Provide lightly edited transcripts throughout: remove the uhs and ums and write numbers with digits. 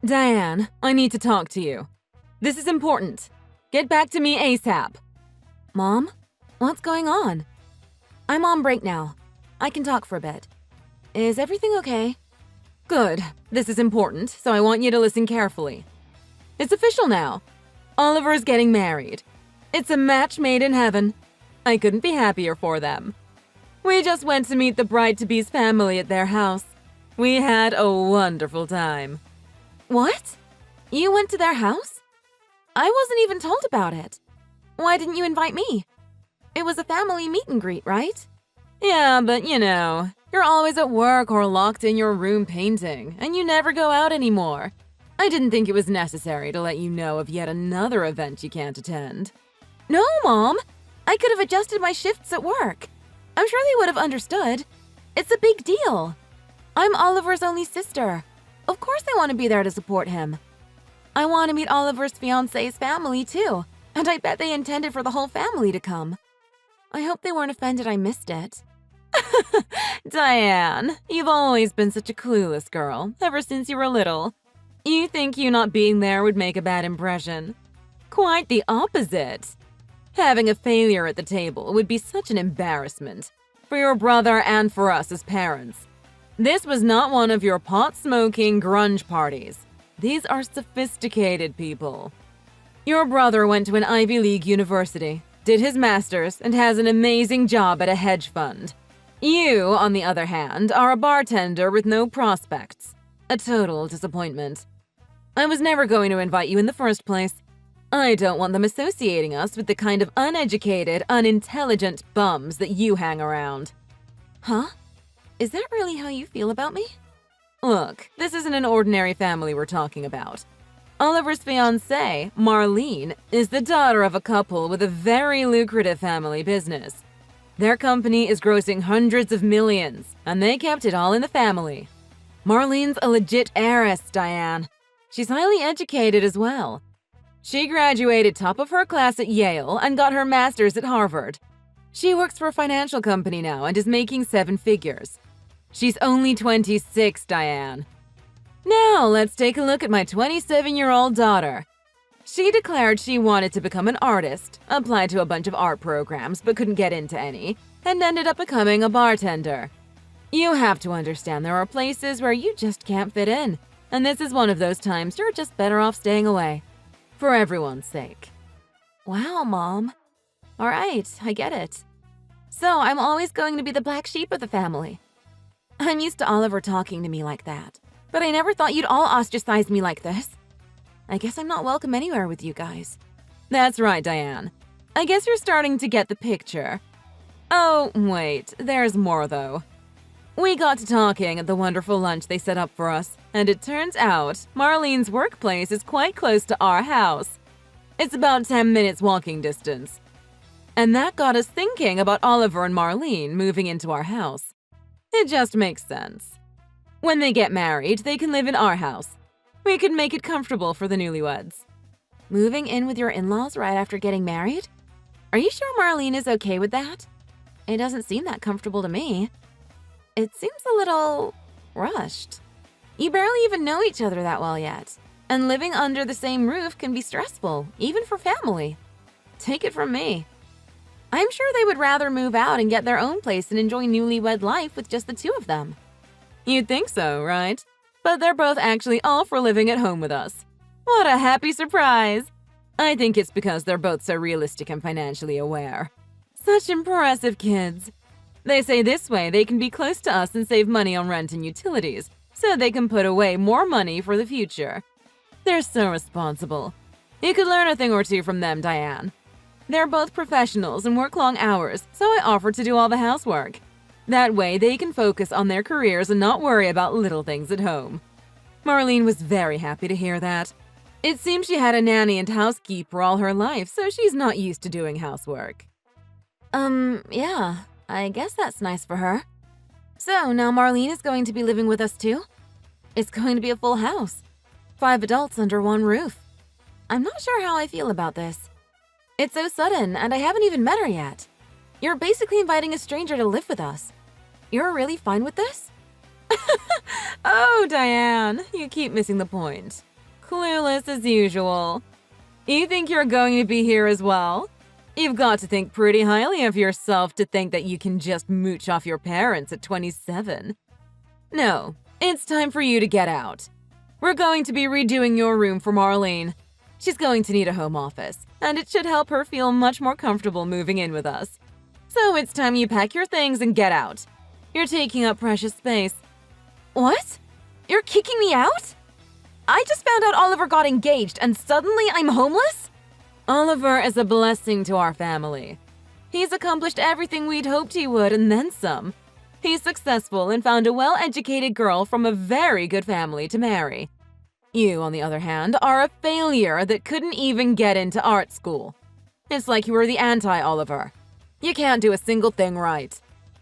Diane, I need to talk to you. This is important. Get back to me ASAP. Mom? What's going on? I'm on break now. I can talk for a bit. Is everything okay? Good. This is important, so I want you to listen carefully. It's official now. Oliver is getting married. It's a match made in heaven. I couldn't be happier for them. We just went to meet the bride-to-be's family at their house. We had a wonderful time. What? You went to their house? I wasn't even told about it. Why didn't you invite me? It was a family meet and greet, right? Yeah, but you know, you're always at work or locked in your room painting, and you never go out anymore. I didn't think it was necessary to let you know of yet another event you can't attend. No, Mom! I could have adjusted my shifts at work. I'm sure they would have understood. It's a big deal. I'm Oliver's only sister. Of course I want to be there to support him. I want to meet Oliver's fiancé's family, too, and I bet they intended for the whole family to come. I hope they weren't offended I missed it. Diane, you've always been such a clueless girl, ever since you were little. You think you not being there would make a bad impression. Quite the opposite. Having a failure at the table would be such an embarrassment, for your brother and for us as parents. This was not one of your pot-smoking grunge parties. These are sophisticated people. Your brother went to an Ivy League university, did his master's, and has an amazing job at a hedge fund. You, on the other hand, are a bartender with no prospects. A total disappointment. I was never going to invite you in the first place. I don't want them associating us with the kind of uneducated, unintelligent bums that you hang around. Huh? Is that really how you feel about me? Look, this isn't an ordinary family we're talking about. Oliver's fiancée, Marlene, is the daughter of a couple with a very lucrative family business. Their company is grossing hundreds of millions, and they kept it all in the family. Marlene's a legit heiress, Diane. She's highly educated as well. She graduated top of her class at Yale and got her master's at Harvard. She works for a financial company now and is making 7 figures. She's only 26, Diane. Now, let's take a look at my 27-year-old daughter. She declared she wanted to become an artist, applied to a bunch of art programs but couldn't get into any, and ended up becoming a bartender. You have to understand there are places where you just can't fit in, and this is one of those times you're just better off staying away. For everyone's sake. Wow, Mom. All right, I get it. So I'm always going to be the black sheep of the family. I'm used to Oliver talking to me like that, but I never thought you'd all ostracize me like this. I guess I'm not welcome anywhere with you guys. That's right, Diane. I guess you're starting to get the picture. Oh, wait, there's more though. We got to talking at the wonderful lunch they set up for us, and it turns out Marlene's workplace is quite close to our house. It's about 10 minutes walking distance. And that got us thinking about Oliver and Marlene moving into our house. It just makes sense. When they get married, they can live in our house. We could make it comfortable for the newlyweds. Moving in with your in-laws right after getting married? Are you sure Marlene is okay with that? It doesn't seem that comfortable to me. It seems a little rushed. You barely even know each other that well yet, and living under the same roof can be stressful, even for family. Take it from me. I'm sure they would rather move out and get their own place and enjoy newlywed life with just the two of them. You'd think so, right? But they're both actually all for living at home with us. What a happy surprise! I think it's because they're both so realistic and financially aware. Such impressive kids. They say this way they can be close to us and save money on rent and utilities, so they can put away more money for the future. They're so responsible. You could learn a thing or two from them, Diane. They're both professionals and work long hours, so I offered to do all the housework. That way they can focus on their careers and not worry about little things at home. Marlene was very happy to hear that. It seems she had a nanny and housekeeper all her life, so she's not used to doing housework. Yeah, I guess that's nice for her. So now Marlene is going to be living with us too? It's going to be a full house. 5 adults under one roof. I'm not sure how I feel about this. It's so sudden, and I haven't even met her yet. You're basically inviting a stranger to live with us. You're really fine with this? Oh, Diane, you keep missing the point. Clueless as usual. You think you're going to be here as well? You've got to think pretty highly of yourself to think that you can just mooch off your parents at 27. No, it's time for you to get out. We're going to be redoing your room for Marlene. She's going to need a home office, and it should help her feel much more comfortable moving in with us. So it's time you pack your things and get out. You're taking up precious space. What? You're kicking me out? I just found out Oliver got engaged and suddenly I'm homeless? Oliver is a blessing to our family. He's accomplished everything we'd hoped he would and then some. He's successful and found a well-educated girl from a very good family to marry. You, on the other hand, are a failure that couldn't even get into art school. It's like you were the anti-Oliver. You can't do a single thing right.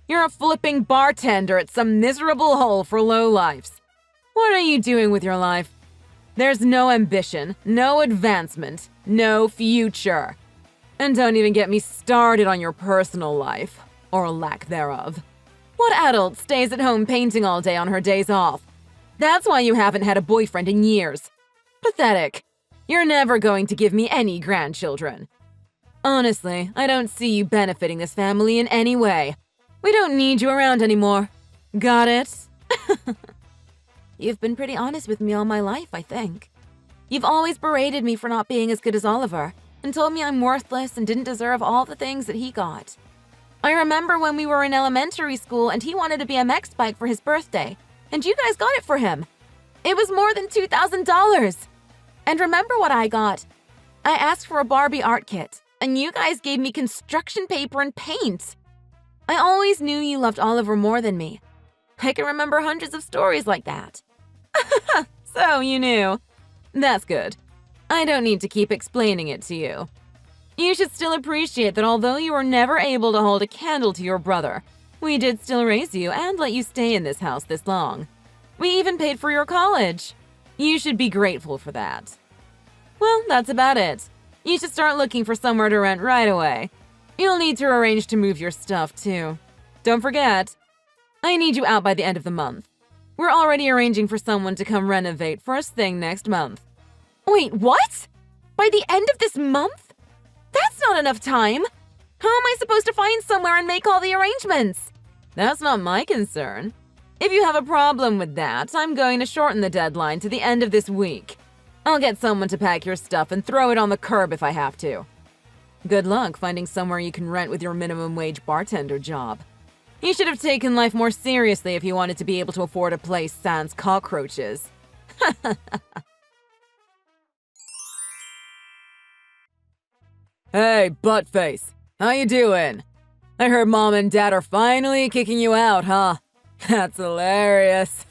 You're a flipping bartender at some miserable hole for lowlifes. What are you doing with your life? There's no ambition, no advancement, no future. And don't even get me started on your personal life, or lack thereof. What adult stays at home painting all day on her days off? That's why you haven't had a boyfriend in years. Pathetic. You're never going to give me any grandchildren. Honestly, I don't see you benefiting this family in any way. We don't need you around anymore. Got it? You've been pretty honest with me all my life, I think. You've always berated me for not being as good as Oliver, and told me I'm worthless and didn't deserve all the things that he got. I remember when we were in elementary school and he wanted a BMX bike for his birthday, and you guys got it for him. It was more than $2,000. And remember what I got? I asked for a Barbie art kit, and you guys gave me construction paper and paint. I always knew you loved Oliver more than me. I can remember hundreds of stories like that. So you knew. That's good. I don't need to keep explaining it to you. You should still appreciate that although you were never able to hold a candle to your brother, we did still raise you and let you stay in this house this long. We even paid for your college. You should be grateful for that. Well, that's about it. You should start looking for somewhere to rent right away. You'll need to arrange to move your stuff, too. Don't forget, I need you out by the end of the month. We're already arranging for someone to come renovate first thing next month. Wait, what? By the end of this month? That's not enough time. How am I supposed to find somewhere and make all the arrangements? That's not my concern. If you have a problem with that, I'm going to shorten the deadline to the end of this week. I'll get someone to pack your stuff and throw it on the curb if I have to. Good luck finding somewhere you can rent with your minimum wage bartender job. You should have taken life more seriously if you wanted to be able to afford a place sans cockroaches. Hey, buttface. How you doing? I heard Mom and Dad are finally kicking you out, huh? That's hilarious.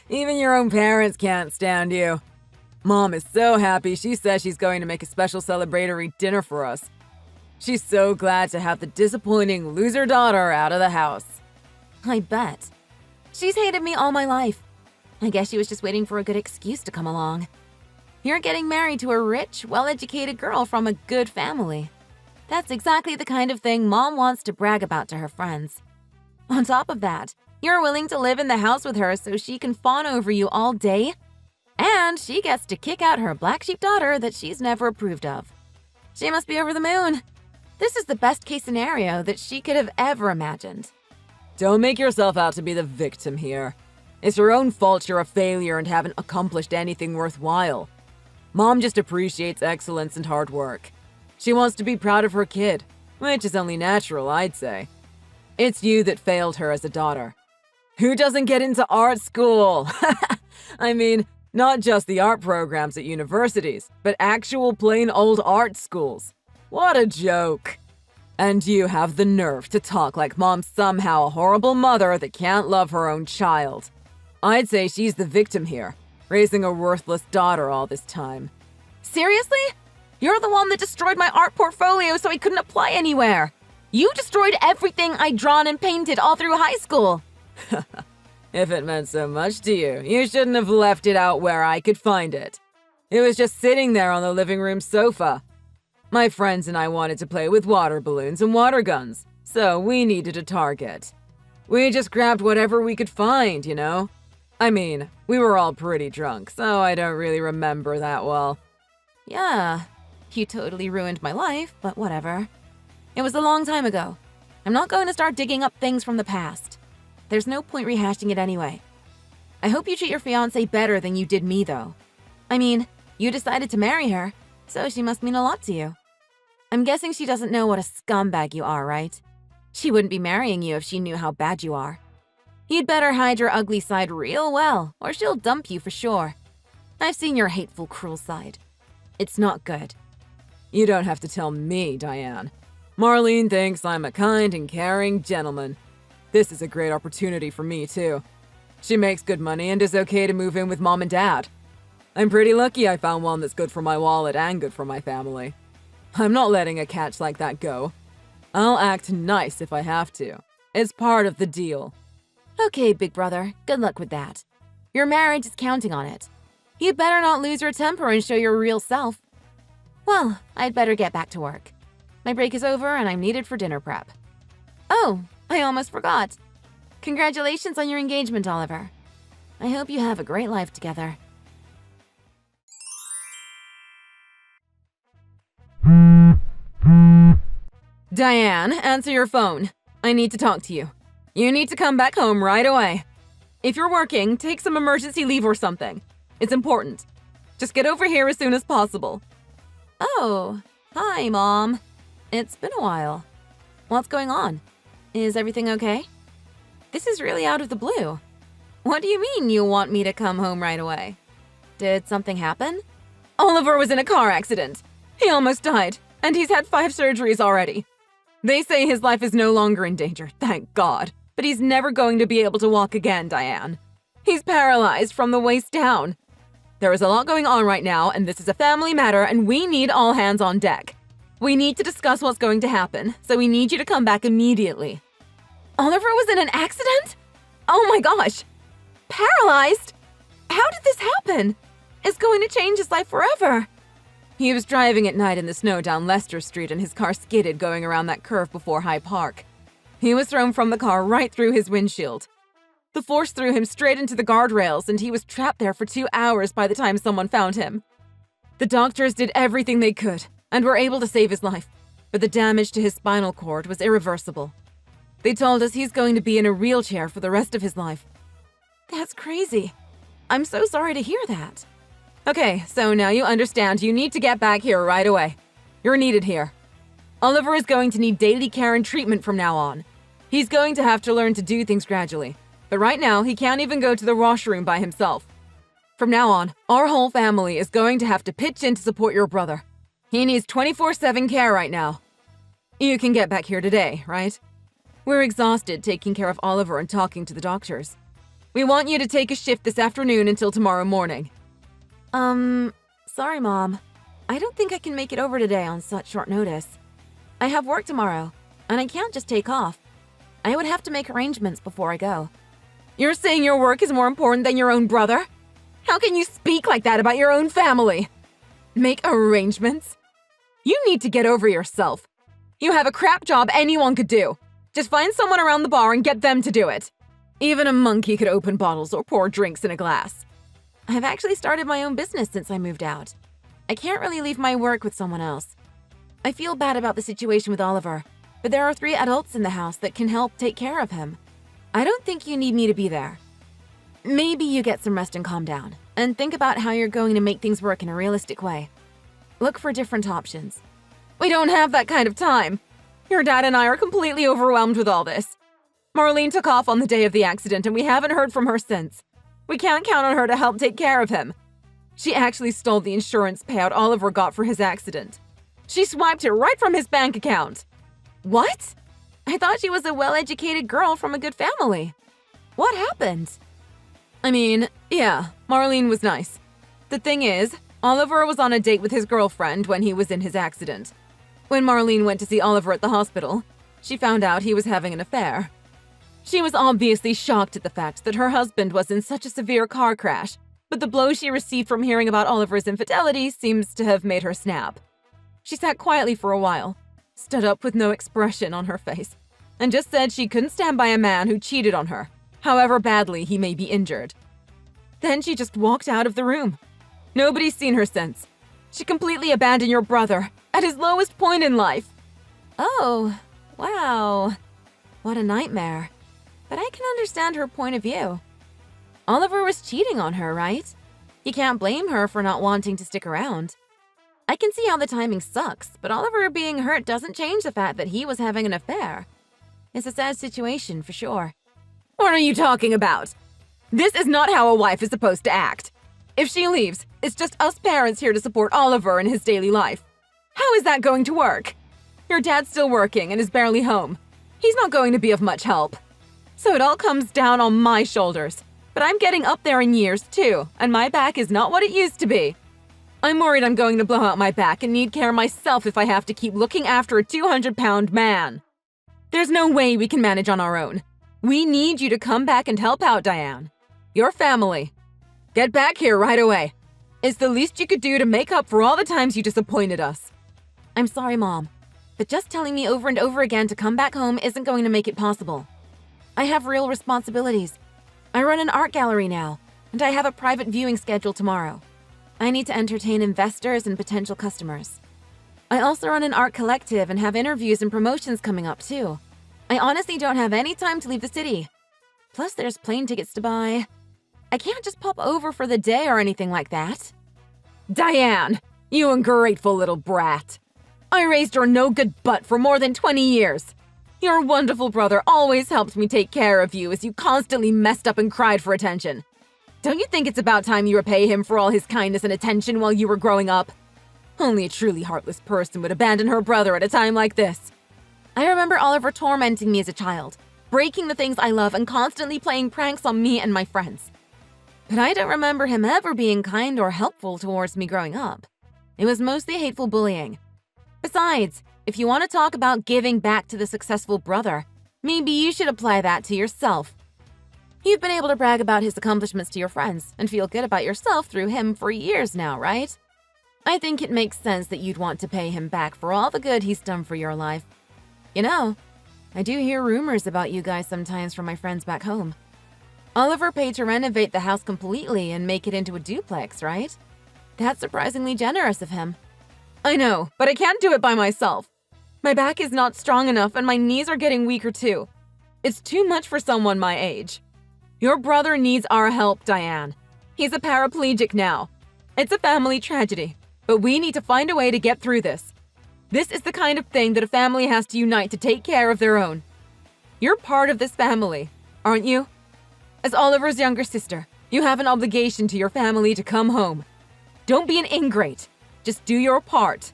Even your own parents can't stand you. Mom is so happy she says she's going to make a special celebratory dinner for us. She's so glad to have the disappointing loser daughter out of the house. I bet. She's hated me all my life. I guess she was just waiting for a good excuse to come along. You're getting married to a rich, well-educated girl from a good family. That's exactly the kind of thing Mom wants to brag about to her friends. On top of that, you're willing to live in the house with her so she can fawn over you all day? And she gets to kick out her black sheep daughter that she's never approved of. She must be over the moon. This is the best-case scenario that she could have ever imagined. Don't make yourself out to be the victim here. It's your own fault you're a failure and haven't accomplished anything worthwhile. Mom just appreciates excellence and hard work. She wants to be proud of her kid, which is only natural, I'd say. It's you that failed her as a daughter. Who doesn't get into art school? I mean, not just the art programs at universities, but actual plain old art schools. What a joke. And you have the nerve to talk like Mom's somehow a horrible mother that can't love her own child. I'd say she's the victim here, raising a worthless daughter all this time. Seriously? You're the one that destroyed my art portfolio so I couldn't apply anywhere. You destroyed everything I'd drawn and painted all through high school. If it meant so much to you, you shouldn't have left it out where I could find it. It was just sitting there on the living room sofa. My friends and I wanted to play with water balloons and water guns, so we needed a target. We just grabbed whatever we could find, you know? I mean, we were all pretty drunk, so I don't really remember that well. Yeah, you totally ruined my life, but whatever. It was a long time ago. I'm not going to start digging up things from the past. There's no point rehashing it anyway. I hope you treat your fiancé better than you did me, though. I mean, you decided to marry her, so she must mean a lot to you. I'm guessing she doesn't know what a scumbag you are, right? She wouldn't be marrying you if she knew how bad you are. You'd better hide your ugly side real well, or she'll dump you for sure. I've seen your hateful, cruel side. It's not good. You don't have to tell me, Diane. Marlene thinks I'm a kind and caring gentleman. This is a great opportunity for me, too. She makes good money and is okay to move in with Mom and Dad. I'm pretty lucky I found one that's good for my wallet and good for my family. I'm not letting a catch like that go. I'll act nice if I have to. It's part of the deal. Okay, big brother, good luck with that. Your marriage is counting on it. You'd better not lose your temper and show your real self. Well, I'd better get back to work. My break is over and I'm needed for dinner prep. Oh, I almost forgot. Congratulations on your engagement, Oliver. I hope you have a great life together. Diane, answer your phone. I need to talk to you. You need to come back home right away. If you're working, take some emergency leave or something. It's important. Just get over here as soon as possible. Oh, hi, Mom. It's been a while. What's going on? Is everything okay? This is really out of the blue. What do you mean you want me to come home right away? Did something happen? Oliver was in a car accident. He almost died, and he's had 5 surgeries already. They say his life is no longer in danger, thank God. But he's never going to be able to walk again, Diane. He's paralyzed from the waist down. There is a lot going on right now, and this is a family matter, and we need all hands on deck. We need to discuss what's going to happen, so we need you to come back immediately. Oliver was in an accident? Oh my gosh! Paralyzed? How did this happen? It's going to change his life forever. He was driving at night in the snow down Leicester Street and his car skidded going around that curve before Hyde Park. He was thrown from the car right through his windshield. The force threw him straight into the guardrails and he was trapped there for 2 hours by the time someone found him. The doctors did everything they could and were able to save his life, but the damage to his spinal cord was irreversible. They told us he's going to be in a wheelchair for the rest of his life. That's crazy. I'm so sorry to hear that. Okay, so now you understand you need to get back here right away. You're needed here. Oliver is going to need daily care and treatment from now on. He's going to have to learn to do things gradually, but right now he can't even go to the washroom by himself. From now on, our whole family is going to have to pitch in to support your brother. He needs 24/7 care right now. You can get back here today, right? We're exhausted taking care of Oliver and talking to the doctors. We want you to take a shift this afternoon until tomorrow morning. Sorry, Mom. I don't think I can make it over today on such short notice. I have work tomorrow, and I can't just take off. I would have to make arrangements before I go. You're saying your work is more important than your own brother? How can you speak like that about your own family? Make arrangements? You need to get over yourself. You have a crap job anyone could do. Just find someone around the bar and get them to do it. Even a monkey could open bottles or pour drinks in a glass. I've actually started my own business since I moved out. I can't really leave my work with someone else. I feel bad about the situation with Oliver, but there are 3 adults in the house that can help take care of him. I don't think you need me to be there. Maybe you get some rest and calm down, and think about how you're going to make things work in a realistic way. Look for different options. We don't have that kind of time. Your dad and I are completely overwhelmed with all this. Marlene took off on the day of the accident, and we haven't heard from her since. We can't count on her to help take care of him. She actually stole the insurance payout Oliver got for his accident. She swiped it right from his bank account. What? I thought she was a well-educated girl from a good family. What happened? I mean, yeah, Marlene was nice. The thing is, Oliver was on a date with his girlfriend when he was in his accident. When Marlene went to see Oliver at the hospital, she found out he was having an affair. She was obviously shocked at the fact that her husband was in such a severe car crash, but the blow she received from hearing about Oliver's infidelity seems to have made her snap. She sat quietly for a while, stood up with no expression on her face, and just said she couldn't stand by a man who cheated on her, however badly he may be injured. Then she just walked out of the room. Nobody's seen her since. She completely abandoned your brother at his lowest point in life. Oh, wow. What a nightmare. But I can understand her point of view. Oliver was cheating on her, right? You can't blame her for not wanting to stick around. I can see how the timing sucks, but Oliver being hurt doesn't change the fact that he was having an affair. It's a sad situation, for sure. What are you talking about? This is not how a wife is supposed to act. If she leaves, it's just us parents here to support Oliver in his daily life. How is that going to work? Your dad's still working and is barely home. He's not going to be of much help. So it all comes down on my shoulders. But I'm getting up there in years, too, and my back is not what it used to be. I'm worried I'm going to blow out my back and need care myself if I have to keep looking after a 200-pound man. There's no way we can manage on our own. We need you to come back and help out, Diane. Your family. Get back here right away. It's the least you could do to make up for all the times you disappointed us. I'm sorry, Mom, but just telling me over and over again to come back home isn't going to make it possible. I have real responsibilities. I run an art gallery now, and I have a private viewing schedule tomorrow. I need to entertain investors and potential customers. I also run an art collective and have interviews and promotions coming up, too. I honestly don't have any time to leave the city. Plus, there's plane tickets to buy. I can't just pop over for the day or anything like that. Diane, you ungrateful little brat. I raised your no-good butt for more than 20 years. Your wonderful brother always helped me take care of you as you constantly messed up and cried for attention. Don't you think it's about time you repay him for all his kindness and attention while you were growing up? Only a truly heartless person would abandon her brother at a time like this. I remember Oliver tormenting me as a child, breaking the things I love and constantly playing pranks on me and my friends. But I don't remember him ever being kind or helpful towards me growing up. It was mostly hateful bullying. Besides, if you want to talk about giving back to the successful brother, maybe you should apply that to yourself. You've been able to brag about his accomplishments to your friends and feel good about yourself through him for years now, right? I think it makes sense that you'd want to pay him back for all the good he's done for your life. You know, I do hear rumors about you guys sometimes from my friends back home. Oliver paid to renovate the house completely and make it into a duplex, right? That's surprisingly generous of him. I know, but I can't do it by myself. My back is not strong enough and my knees are getting weaker too. It's too much for someone my age. Your brother needs our help, Diane. He's a paraplegic now. It's a family tragedy, but we need to find a way to get through this. This is the kind of thing that a family has to unite to take care of their own. You're part of this family, aren't you? As Oliver's younger sister, you have an obligation to your family to come home. Don't be an ingrate. Just do your part.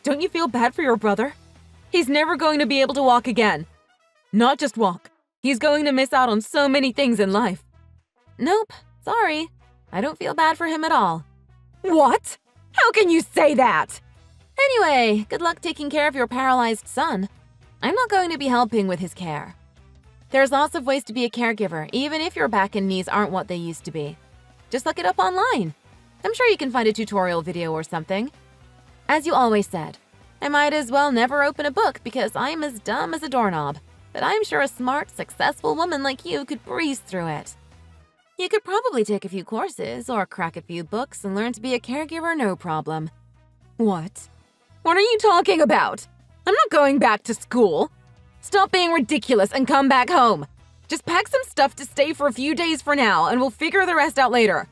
Don't you feel bad for your brother? He's never going to be able to walk again. Not just walk. He's going to miss out on so many things in life. Nope, sorry. I don't feel bad for him at all. What? How can you say that? Anyway, good luck taking care of your paralyzed son. I'm not going to be helping with his care. There's lots of ways to be a caregiver, even if your back and knees aren't what they used to be. Just look it up online. I'm sure you can find a tutorial video or something. As you always said, I might as well never open a book because I'm as dumb as a doorknob, but I'm sure a smart, successful woman like you could breeze through it. You could probably take a few courses or crack a few books and learn to be a caregiver no problem. What? What are you talking about? I'm not going back to school. Stop being ridiculous and come back home. Just pack some stuff to stay for a few days for now and we'll figure the rest out later.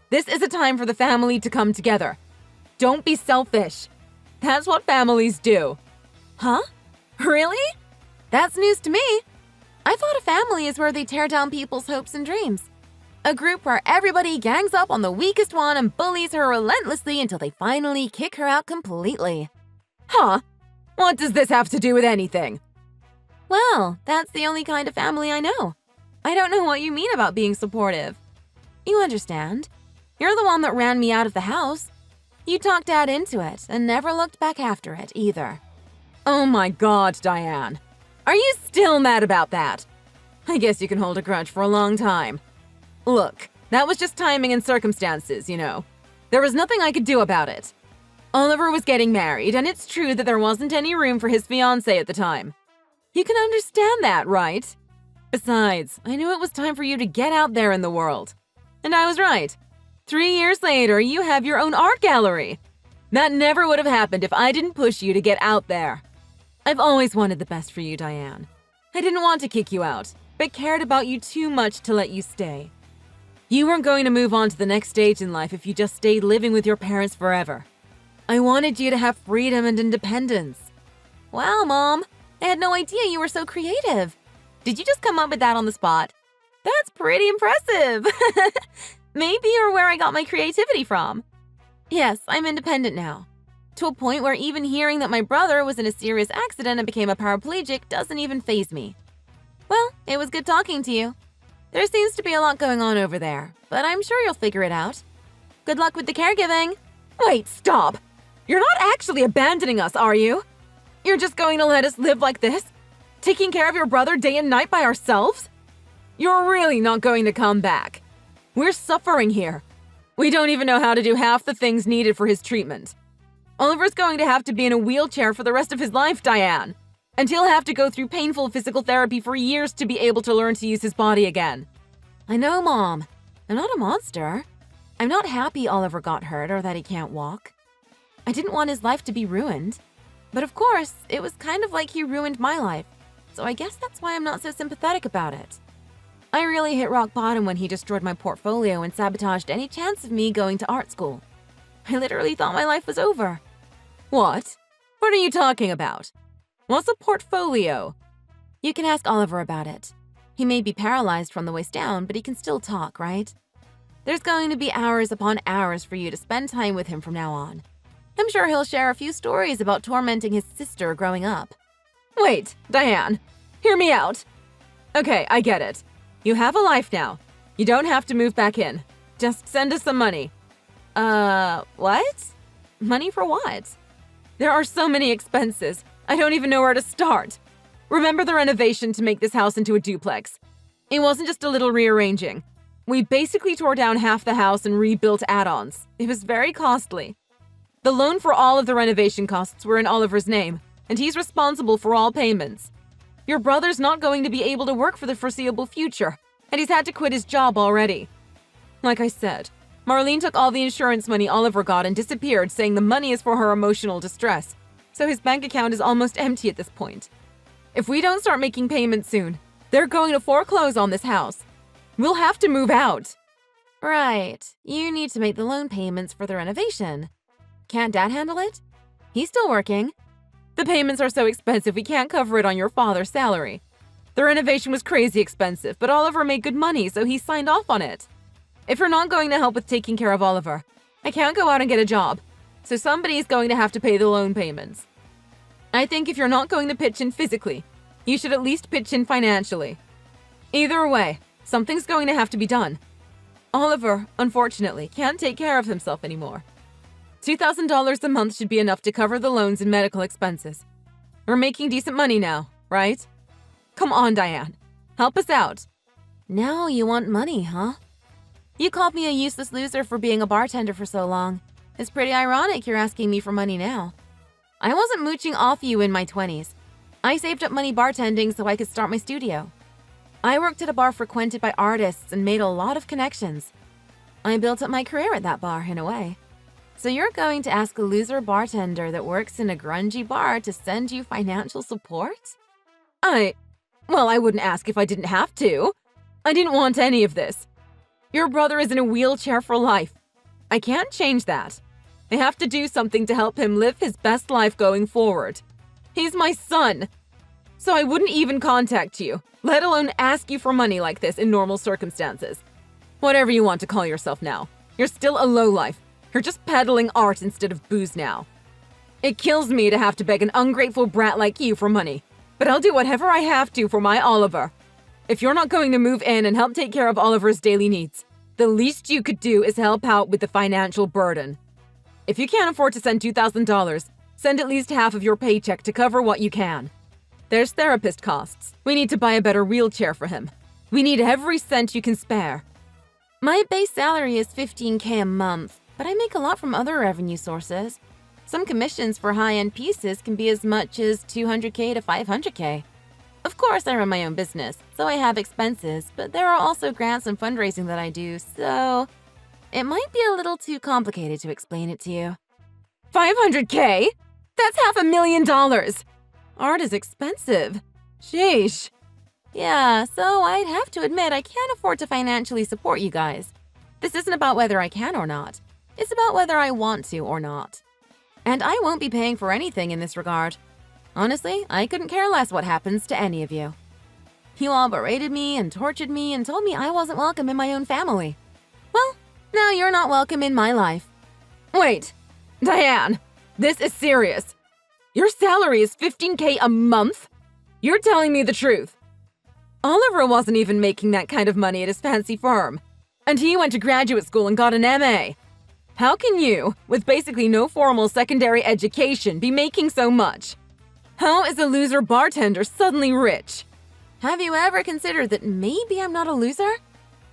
This is a time for the family to come together. Don't be selfish. That's what families do. Huh? Really? That's news to me. I thought a family is where they tear down people's hopes and dreams. A group where everybody gangs up on the weakest one and bullies her relentlessly until they finally kick her out completely. Huh? What does this have to do with anything? Well, that's the only kind of family I know. I don't know what you mean about being supportive. You understand. You're the one that ran me out of the house. You talked Dad into it and never looked back after it either. Oh my God, Diane. Are you still mad about that? I guess you can hold a grudge for a long time. Look, that was just timing and circumstances, you know. There was nothing I could do about it. Oliver was getting married, and it's true that there wasn't any room for his fiancée at the time. You can understand that, right? Besides, I knew it was time for you to get out there in the world. And I was right. 3 years later, you have your own art gallery. That never would have happened if I didn't push you to get out there. I've always wanted the best for you, Diane. I didn't want to kick you out, but cared about you too much to let you stay. You weren't going to move on to the next stage in life if you just stayed living with your parents forever. I wanted you to have freedom and independence. Wow, Mom. I had no idea you were so creative. Did you just come up with that on the spot? That's pretty impressive. Maybe you're where I got my creativity from. Yes, I'm independent now. To a point where even hearing that my brother was in a serious accident and became a paraplegic doesn't even faze me. Well, it was good talking to you. There seems to be a lot going on over there, but I'm sure you'll figure it out. Good luck with the caregiving. Wait, stop! You're not actually abandoning us, are you? You're just going to let us live like this? Taking care of your brother day and night by ourselves? You're really not going to come back. We're suffering here. We don't even know how to do half the things needed for his treatment. Oliver's going to have to be in a wheelchair for the rest of his life, Diane. And he'll have to go through painful physical therapy for years to be able to learn to use his body again. I know, Mom. I'm not a monster. I'm not happy Oliver got hurt or that he can't walk. I didn't want his life to be ruined. But of course, it was kind of like he ruined my life. So I guess that's why I'm not so sympathetic about it. I really hit rock bottom when he destroyed my portfolio and sabotaged any chance of me going to art school. I literally thought my life was over. What? What are you talking about? What's a portfolio? You can ask Oliver about it. He may be paralyzed from the waist down, but he can still talk, right? There's going to be hours upon hours for you to spend time with him from now on. I'm sure he'll share a few stories about tormenting his sister growing up. Wait, Diane, hear me out. Okay, I get it. You have a life now. You don't have to move back in. Just send us some money. What? Money for what? There are so many expenses. I don't even know where to start. Remember the renovation to make this house into a duplex? It wasn't just a little rearranging. We basically tore down half the house and rebuilt add-ons. It was very costly. The loan for all of the renovation costs were in Oliver's name, and he's responsible for all payments. Your brother's not going to be able to work for the foreseeable future, and he's had to quit his job already. Like I said, Marlene took all the insurance money Oliver got and disappeared, saying the money is for her emotional distress. So his bank account is almost empty at this point. If we don't start making payments soon, they're going to foreclose on this house. We'll have to move out. Right. You need to make the loan payments for the renovation. Can't Dad handle it? He's still working. The payments are so expensive we can't cover it on your father's salary. The renovation was crazy expensive, but Oliver made good money, so he signed off on it. If you're not going to help with taking care of Oliver, I can't go out and get a job. So somebody's going to have to pay the loan payments. I think if you're not going to pitch in physically, you should at least pitch in financially. Either way, something's going to have to be done. Oliver, unfortunately, can't take care of himself anymore. $2,000 a month should be enough to cover the loans and medical expenses. We're making decent money now, right? Come on, Diane. Help us out. Now you want money, huh? You called me a useless loser for being a bartender for so long. It's pretty ironic you're asking me for money now. I wasn't mooching off you in my 20s. I saved up money bartending so I could start my studio. I worked at a bar frequented by artists and made a lot of connections. I built up my career at that bar, in a way. So you're going to ask a loser bartender that works in a grungy bar to send you financial support? I wouldn't ask if I didn't have to. I didn't want any of this. Your brother is in a wheelchair for life. I can't change that. I have to do something to help him live his best life going forward. He's my son. So I wouldn't even contact you, let alone ask you for money like this in normal circumstances. Whatever you want to call yourself now. You're still a lowlife. You're just peddling art instead of booze now. It kills me to have to beg an ungrateful brat like you for money, but I'll do whatever I have to for my Oliver. If you're not going to move in and help take care of Oliver's daily needs, the least you could do is help out with the financial burden. If you can't afford to send $2,000, send at least half of your paycheck to cover what you can. There's therapist costs. We need to buy a better wheelchair for him. We need every cent you can spare. My base salary is $15,000 a month, but I make a lot from other revenue sources. Some commissions for high-end pieces can be as much as $200,000 to $500,000. Of course, I run my own business, so I have expenses, but there are also grants and fundraising that I do, so it might be a little too complicated to explain it to you. $500K? That's $500,000! Art is expensive. Sheesh. Yeah, so I'd have to admit I can't afford to financially support you guys. This isn't about whether I can or not. It's about whether I want to or not. And I won't be paying for anything in this regard. Honestly, I couldn't care less what happens to any of you. You all berated me and tortured me and told me I wasn't welcome in my own family. Well, now you're not welcome in my life. Wait, Diane, this is serious. Your salary is $15K a month? You're telling me the truth. Oliver wasn't even making that kind of money at his fancy firm. And he went to graduate school and got an MA. How can you, with basically no formal secondary education, be making so much? How is a loser bartender suddenly rich? Have you ever considered that maybe I'm not a loser?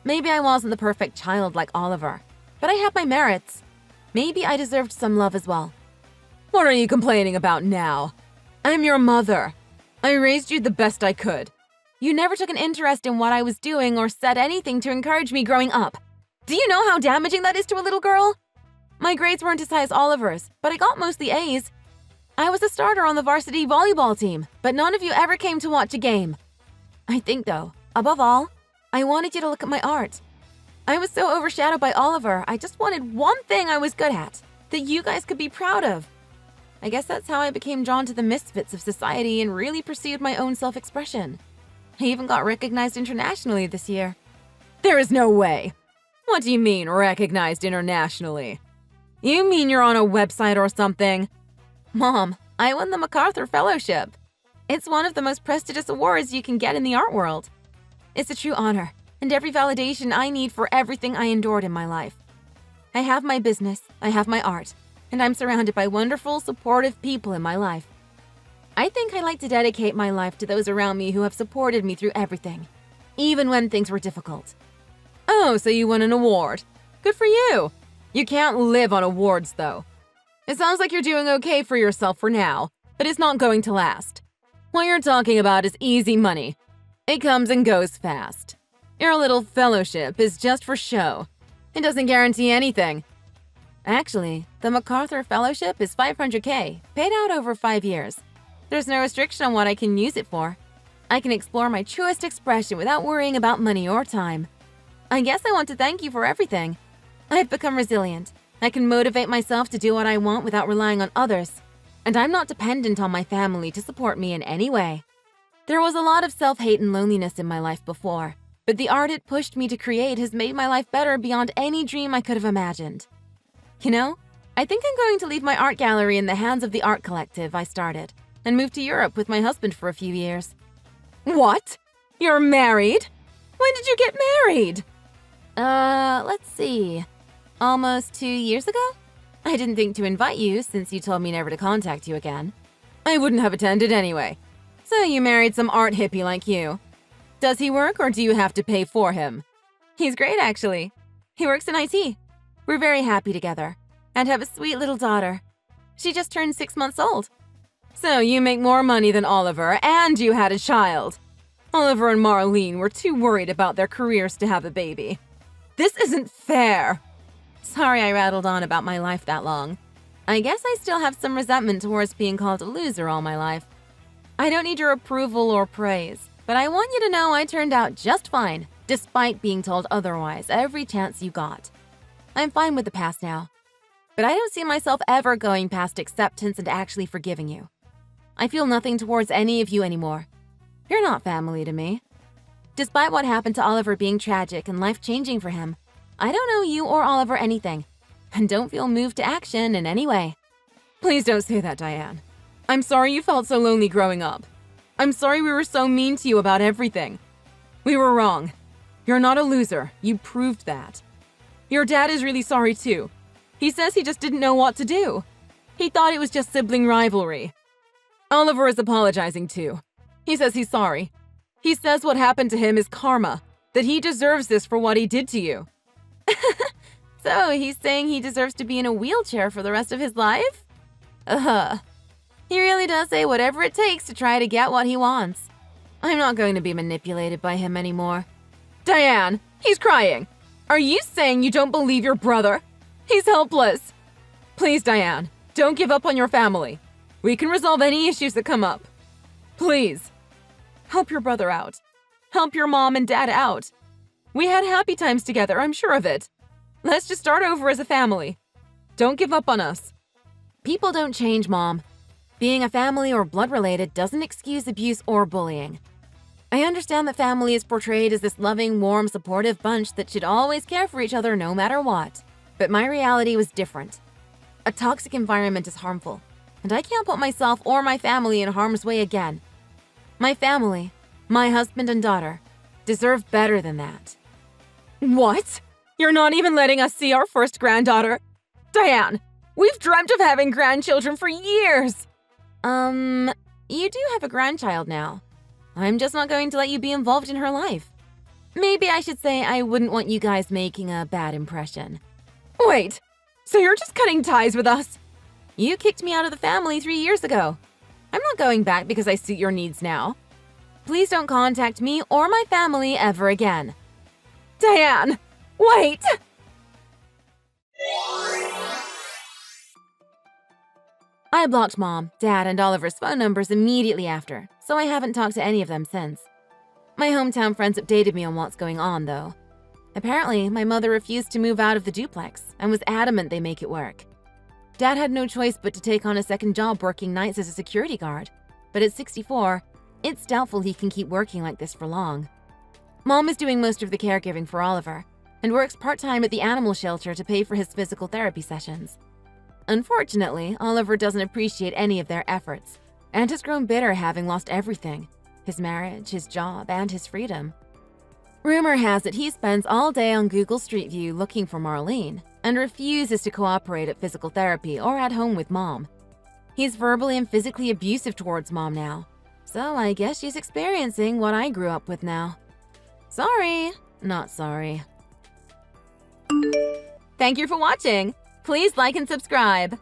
Maybe I wasn't the perfect child like Oliver, but I have my merits. Maybe I deserved some love as well. What are you complaining about now? I'm your mother. I raised you the best I could. You never took an interest in what I was doing or said anything to encourage me growing up. Do you know how damaging that is to a little girl? My grades weren't as high as Oliver's, but I got mostly A's. I was a starter on the varsity volleyball team, but none of you ever came to watch a game. I think, though, above all, I wanted you to look at my art. I was so overshadowed by Oliver, I just wanted one thing I was good at, that you guys could be proud of. I guess that's how I became drawn to the misfits of society and really pursued my own self-expression. I even got recognized internationally this year. There is no way. What do you mean, recognized internationally? You mean you're on a website or something? Mom, I won the MacArthur Fellowship. It's one of the most prestigious awards you can get in the art world. It's a true honor, and every validation I need for everything I endured in my life. I have my business, I have my art, and I'm surrounded by wonderful, supportive people in my life. I think I like to dedicate my life to those around me who have supported me through everything, even when things were difficult. Oh, so you won an award. Good for you. You can't live on awards, though. It sounds like you're doing okay for yourself for now, but it's not going to last. What you're talking about is easy money. It comes and goes fast. Your little fellowship is just for show. It doesn't guarantee anything. Actually, the MacArthur Fellowship is $500K, paid out over 5 years. There's no restriction on what I can use it for. I can explore my truest expression without worrying about money or time. I guess I want to thank you for everything. I've become resilient. I can motivate myself to do what I want without relying on others. And I'm not dependent on my family to support me in any way. There was a lot of self-hate and loneliness in my life before, but the art it pushed me to create has made my life better beyond any dream I could have imagined. You know, I think I'm going to leave my art gallery in the hands of the art collective I started and move to Europe with my husband for a few years. What? You're married? When did you get married? Let's see. Almost 2 years ago? I didn't think to invite you since you told me never to contact you again. I wouldn't have attended anyway. So you married some art hippie like you. Does he work or do you have to pay for him? He's great, actually. He works in IT. We're very happy together and have a sweet little daughter. She just turned 6 months old. So you make more money than Oliver and you had a child. Oliver and Marlene were too worried about their careers to have a baby. This isn't fair. Sorry I rattled on about my life that long. I guess I still have some resentment towards being called a loser all my life. I don't need your approval or praise, but I want you to know I turned out just fine, despite being told otherwise every chance you got. I'm fine with the past now, but I don't see myself ever going past acceptance and actually forgiving you. I feel nothing towards any of you anymore. You're not family to me. Despite what happened to Oliver being tragic and life-changing for him, I don't owe you or Oliver anything, and don't feel moved to action in any way. Please don't say that, Diane. I'm sorry you felt so lonely growing up. I'm sorry we were so mean to you about everything. We were wrong. You're not a loser. You proved that. Your dad is really sorry too. He says he just didn't know what to do. He thought it was just sibling rivalry. Oliver is apologizing too. He says he's sorry. He says what happened to him is karma, that he deserves this for what he did to you. So he's saying he deserves to be in a wheelchair for the rest of his life? He really does say whatever it takes to try to get what he wants. I'm not going to be manipulated by him anymore. Diane, he's crying. Are you saying you don't believe your brother? He's helpless. Please, Diane, don't give up on your family. We can resolve any issues that come up. Please, help your brother out. Help your mom and dad out. We had happy times together, I'm sure of it. Let's just start over as a family. Don't give up on us. People don't change, Mom. Being a family or blood-related doesn't excuse abuse or bullying. I understand that family is portrayed as this loving, warm, supportive bunch that should always care for each other no matter what. But my reality was different. A toxic environment is harmful, and I can't put myself or my family in harm's way again. My family, my husband and daughter, deserve better than that. What? You're not even letting us see our first granddaughter? Diane, we've dreamt of having grandchildren for years! You do have a grandchild now. I'm just not going to let you be involved in her life. Maybe I should say I wouldn't want you guys making a bad impression. Wait, so you're just cutting ties with us? You kicked me out of the family 3 years ago. I'm not going back because I suit your needs now. Please don't contact me or my family ever again. Diane, wait! I blocked Mom, Dad, and Oliver's phone numbers immediately after, so I haven't talked to any of them since. My hometown friends updated me on what's going on, though. Apparently, my mother refused to move out of the duplex and was adamant they make it work. Dad had no choice but to take on a second job working nights as a security guard, but at 64, it's doubtful he can keep working like this for long. Mom is doing most of the caregiving for Oliver and works part-time at the animal shelter to pay for his physical therapy sessions. Unfortunately, Oliver doesn't appreciate any of their efforts and has grown bitter having lost everything: his marriage, his job, and his freedom. Rumor has it he spends all day on Google Street View looking for Marlene and refuses to cooperate at physical therapy or at home with Mom. He's verbally and physically abusive towards Mom now, so I guess she's experiencing what I grew up with now. Sorry, not sorry. Thank you for watching. Please like and subscribe.